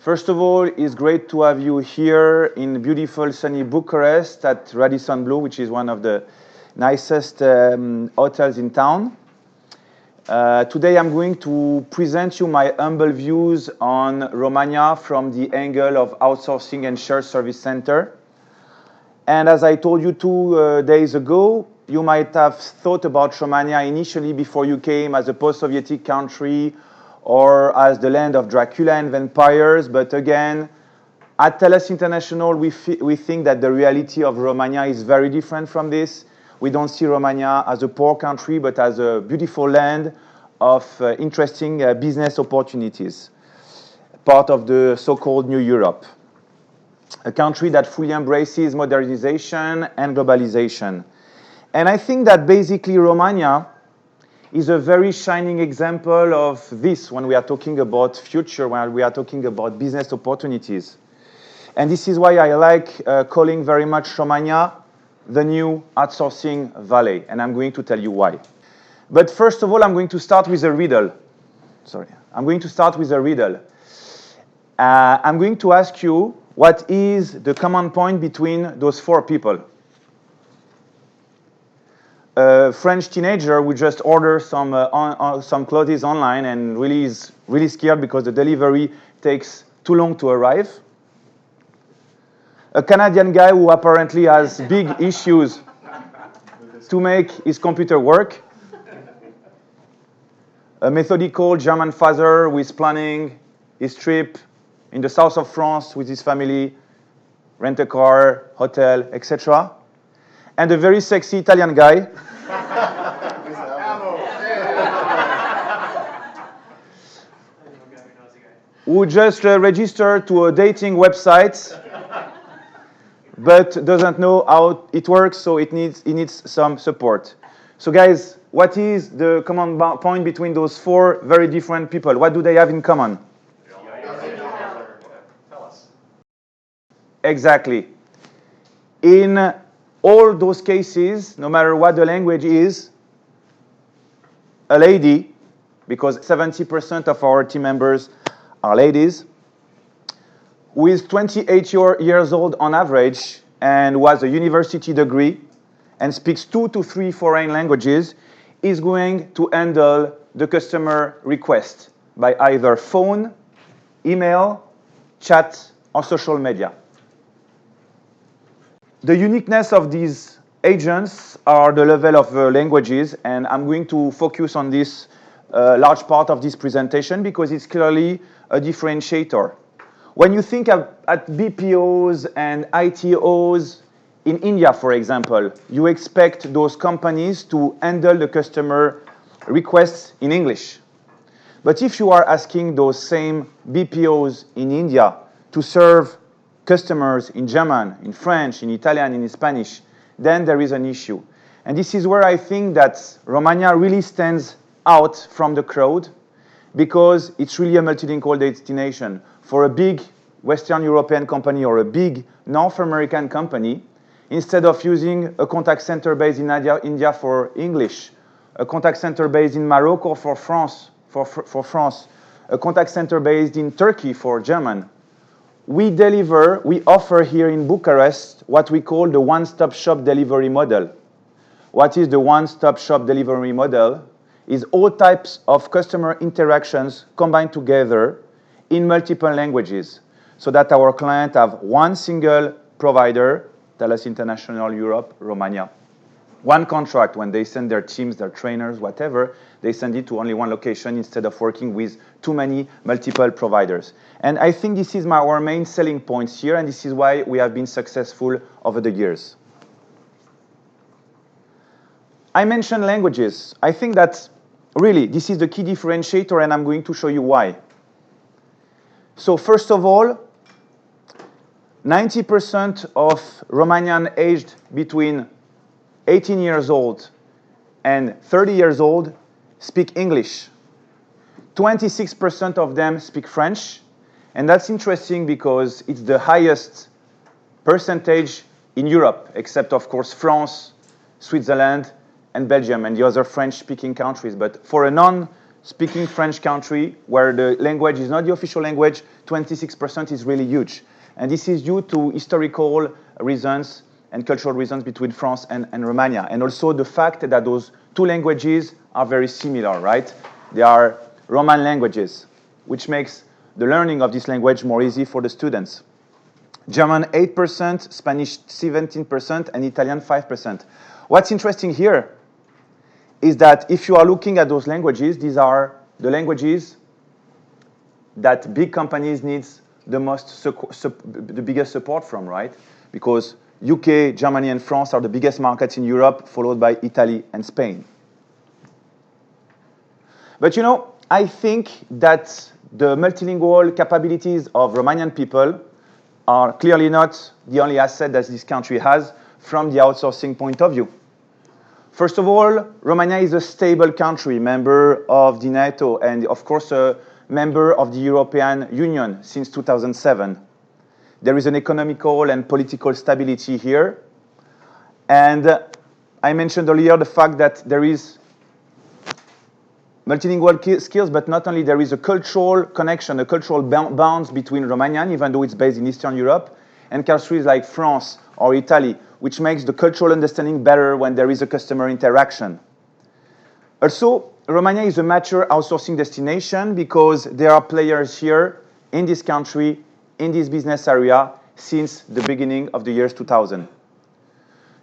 First of all, it's great to have you here in beautiful sunny Bucharest at Radisson Blu, which is one of the nicest hotels in town. Today I'm going to present you my humble views on Romania from the angle of outsourcing and shared service center. And as I told you 2 days ago, you might have thought about Romania initially before you came as a post-Sovietic country or as the land of Dracula and vampires. But again, at TELUS International, we think that the reality of Romania is very different from this. We don't see Romania as a poor country, but as a beautiful land of interesting business opportunities, part of the so-called New Europe. A country that fully embraces modernization and globalization. And I think that basically Romania is a very shining example of this when we are talking about future, when we are talking about business opportunities. And this is why I like calling very much Romania the new outsourcing valley. And I'm going to tell you why. But first of all, I'm going to start with a riddle. I'm going to ask you, what is the common point between those 4 people? A French teenager who just ordered some clothes online and really is really scared because the delivery takes too long to arrive. A Canadian guy who apparently has big issues to make his computer work. A methodical German father who is planning his trip in the south of France with his family, rent a car, hotel, etc. And a very sexy Italian guy who just registered to a dating website but doesn't know how it works, so he needs some support. So guys, what is the common point between those 4 very different people? What do they have in common? Exactly. In all those cases, no matter what the language is, a lady, because 70% of our team members are ladies, who is 28 years old on average and who has a university degree and speaks 2 to 3 foreign languages, is going to handle the customer request by either phone, email, chat, or social media. The uniqueness of these agents are the level of languages, and I'm going to focus on this large part of this presentation because it's clearly a differentiator. When you think at BPOs and ITOs in India, for example, you expect those companies to handle the customer requests in English. But if you are asking those same BPOs in India to serve customers in German, in French, in Italian, in Spanish, then there is an issue. And this is where I think that Romania really stands out from the crowd because it's really a multilingual destination. For a big Western European company or a big North American company, instead of using a contact center based in India for English, a contact center based in Morocco for France, a contact center based in Turkey for German, we offer here in Bucharest what we call the one-stop shop delivery model. What is the one-stop shop delivery model? Is all types of customer interactions combined together in multiple languages so that our clients have one single provider, TELUS International Europe, Romania. One contract. When they send their teams, their trainers, whatever, they send it to only one location instead of working with too many multiple providers. And I think this is our main selling points here, and this is why we have been successful over the years. I mentioned languages. I think that really this is the key differentiator, and I'm going to show you why. So first of all, 90% of Romanian aged between 18 years old and 30 years old speak English. 26% of them speak French, and that's interesting because it's the highest percentage in Europe, except of course France, Switzerland, and Belgium, and the other French-speaking countries. But for a speaking French country where the language is not the official language, 26% is really huge. And this is due to historical reasons and cultural reasons between France and Romania. And also the fact that those two languages are very similar, right? They are Roman languages, which makes the learning of this language more easy for the students. German 8%, Spanish 17%, and Italian 5%. What's interesting here is that if you are looking at those languages, these are the languages that big companies need the biggest support from, right? Because UK, Germany, and France are the biggest markets in Europe, followed by Italy and Spain. But you know, I think that the multilingual capabilities of Romanian people are clearly not the only asset that this country has from the outsourcing point of view. First of all, Romania is a stable country, member of the NATO, and of course a member of the European Union since 2007. There is an economical and political stability here. And I mentioned earlier the fact that there is multilingual skills, but not only, there is a cultural connection, a cultural bonds between Romanian, even though it's based in Eastern Europe, and countries like France or Italy, which makes the cultural understanding better when there is a customer interaction. Also, Romania is a mature outsourcing destination because there are players here in this country, in this business area, since the beginning of the years 2000.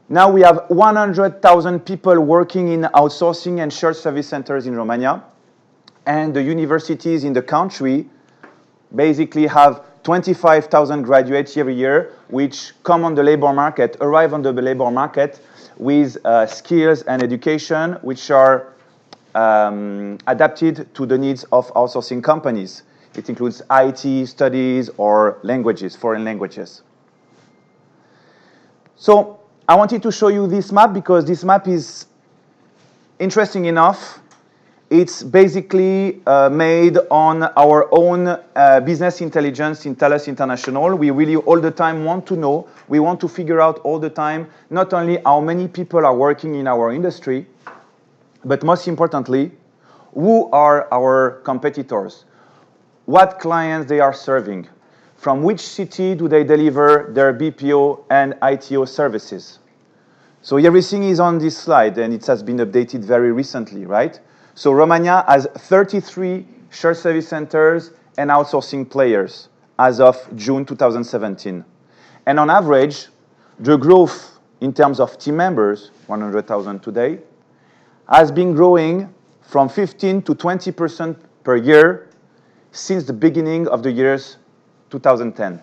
Now we have 100,000 people working in outsourcing and shared service centers in Romania, and the universities in the country basically have 25,000 graduates every year, which come on the labor market, arrive on the labor market with skills and education which are adapted to the needs of outsourcing companies. It includes IT studies or languages, foreign languages. So I wanted to show you this map because this map is interesting enough. It's basically made on our own business intelligence in TELUS International. We really all the time want to know, we want to figure out all the time, not only how many people are working in our industry, but most importantly, who are our competitors? What clients they are serving? From which city do they deliver their BPO and ITO services? So everything is on this slide, and it has been updated very recently, right? So Romania has 33 shared service centers and outsourcing players as of June 2017. And on average, the growth in terms of team members, 100,000 today, has been growing from 15 to 20% per year since the beginning of the years 2010.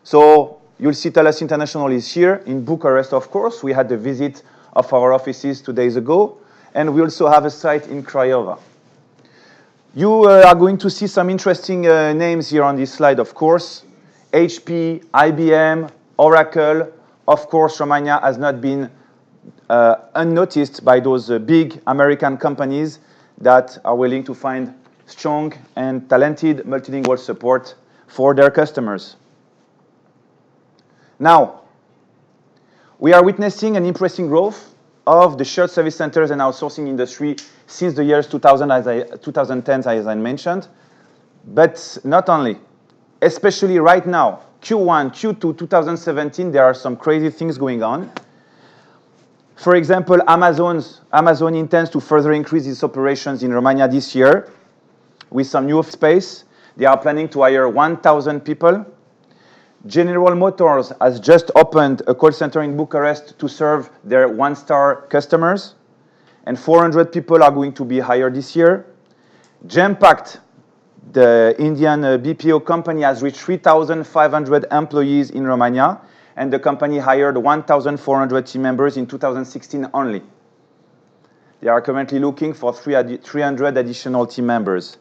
So you'll see TELUS International is here in Bucharest, of course. We had the visit of our offices 2 days ago, and we also have a site in Craiova. You are going to see some interesting names here on this slide, of course. HP, IBM, Oracle. Of course, Romania has not been unnoticed by those big American companies that are willing to find strong and talented multilingual support for their customers. Now, we are witnessing an impressive growth of the shared service centers and outsourcing industry since the years 2010, as I mentioned. But not only, especially right now, Q1, Q2, 2017, there are some crazy things going on. For example, Amazon intends to further increase its operations in Romania this year with some new space. They are planning to hire 1,000 people. General Motors has just opened a call center in Bucharest to serve their one-star customers, and 400 people are going to be hired this year. Genpact, the Indian BPO company, has reached 3,500 employees in Romania, and the company hired 1,400 team members in 2016 only. They are currently looking for 300 additional team members.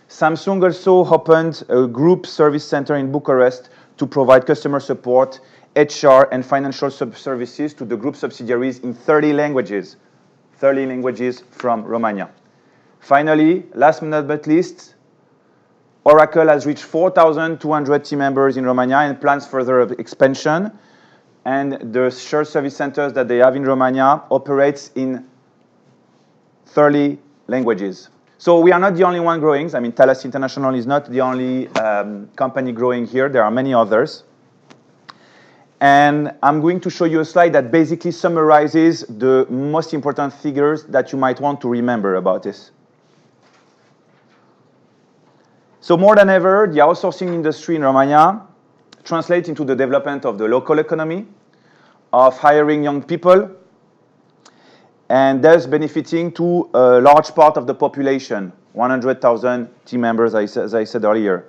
Samsung also opened a group service center in Bucharest to provide customer support, HR, and financial services to the group subsidiaries in 30 languages from Romania. Finally, last but not least, Oracle has reached 4,200 team members in Romania and plans further expansion. And the shared service centers that they have in Romania operates in 30 languages. So we are not the only one growing. I mean, TELUS International is not the only company growing here. There are many others. And I'm going to show you a slide that basically summarizes the most important figures that you might want to remember about this. So more than ever, the outsourcing industry in Romania translates into the development of the local economy, of hiring young people, and thus benefiting to a large part of the population, 100,000 team members, as I said earlier.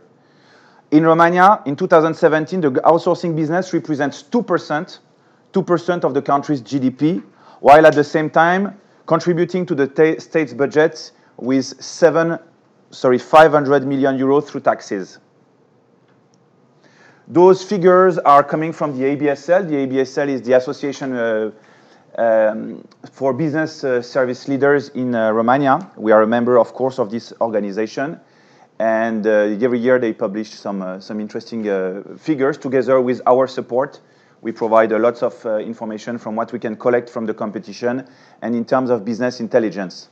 In Romania, in 2017, the outsourcing business represents 2% of the country's GDP, while at the same time contributing to the state's budget with 500 million euros through taxes. Those figures are coming from the ABSL. The ABSL is the Association for Business Service Leaders in Romania. We are a member, of course, of this organization. And every year they publish some interesting figures together with our support. We provide lots of information from what we can collect from the competition and in terms of business intelligence.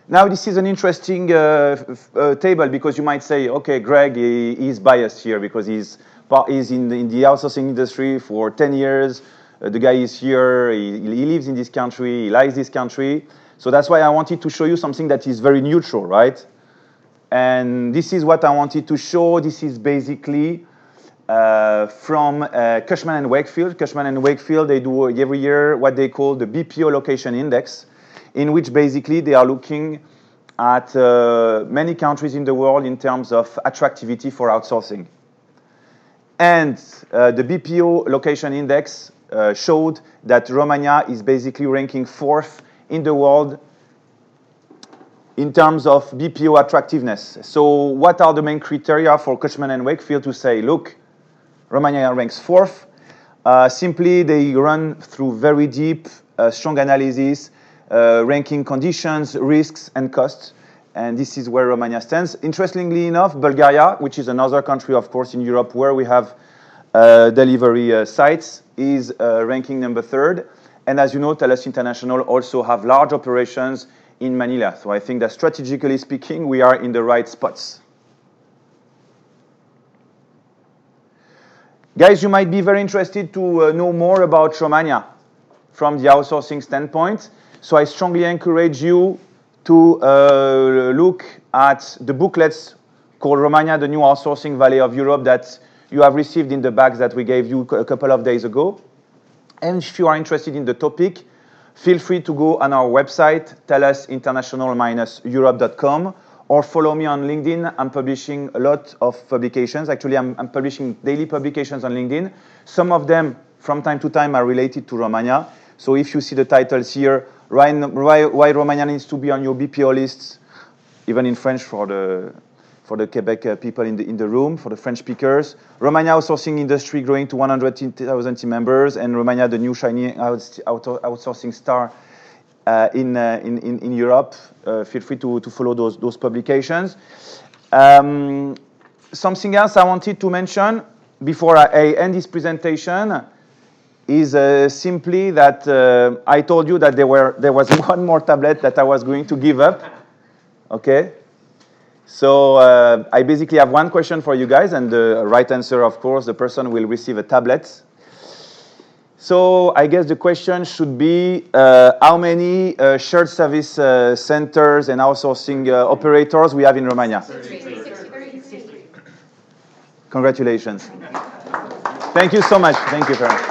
Now, this is an interesting table because you might say, okay, Greg is biased here because he's in the outsourcing industry for 10 years. The guy is here, he lives in this country, he likes this country. So that's why I wanted to show you something that is very neutral, right? And this is what I wanted to show. This is basically from Cushman and Wakefield. Cushman and Wakefield, they do every year what they call the BPO location index, in which basically they are looking at many countries in the world in terms of attractivity for outsourcing. And the BPO location index showed that Romania is basically ranking 4th in the world in terms of BPO attractiveness. So what are the main criteria for Cushman and Wakefield to say, look, Romania ranks 4th? Simply, they run through very deep, strong analysis, ranking conditions, risks, and costs. And this is where Romania stands. Interestingly enough, Bulgaria, which is another country, of course, in Europe where we have delivery sites, is ranking number 3rd. And as you know, TELUS International also have large operations in Manila. So I think that strategically speaking, we are in the right spots. Guys, you might be very interested to know more about Romania from the outsourcing standpoint. So I strongly encourage you to look at the booklets called Romania, the New Outsourcing Valley of Europe that you have received in the bags that we gave you a couple of days ago. And if you are interested in the topic, feel free to go on our website, telusinternational-europe.com, or follow me on LinkedIn. I'm publishing a lot of publications. Actually, I'm publishing daily publications on LinkedIn. Some of them, from time to time, are related to Romania. So if you see the titles here, why Romania needs to be on your BPO lists, even in French for the Quebec people in the room, for the French speakers. Romania outsourcing industry growing to 100,000 team members, and Romania, the new shiny outsourcing star in Europe. Feel free to follow those publications. Something else I wanted to mention before I end this presentation is simply that I told you that there was one more tablet that I was going to give up. Okay? So I basically have one question for you guys, and the right answer, of course, the person will receive a tablet. So I guess the question should be how many shared service centers and outsourcing operators we have in Romania? 63. Congratulations. Thank you so much. Thank you very much.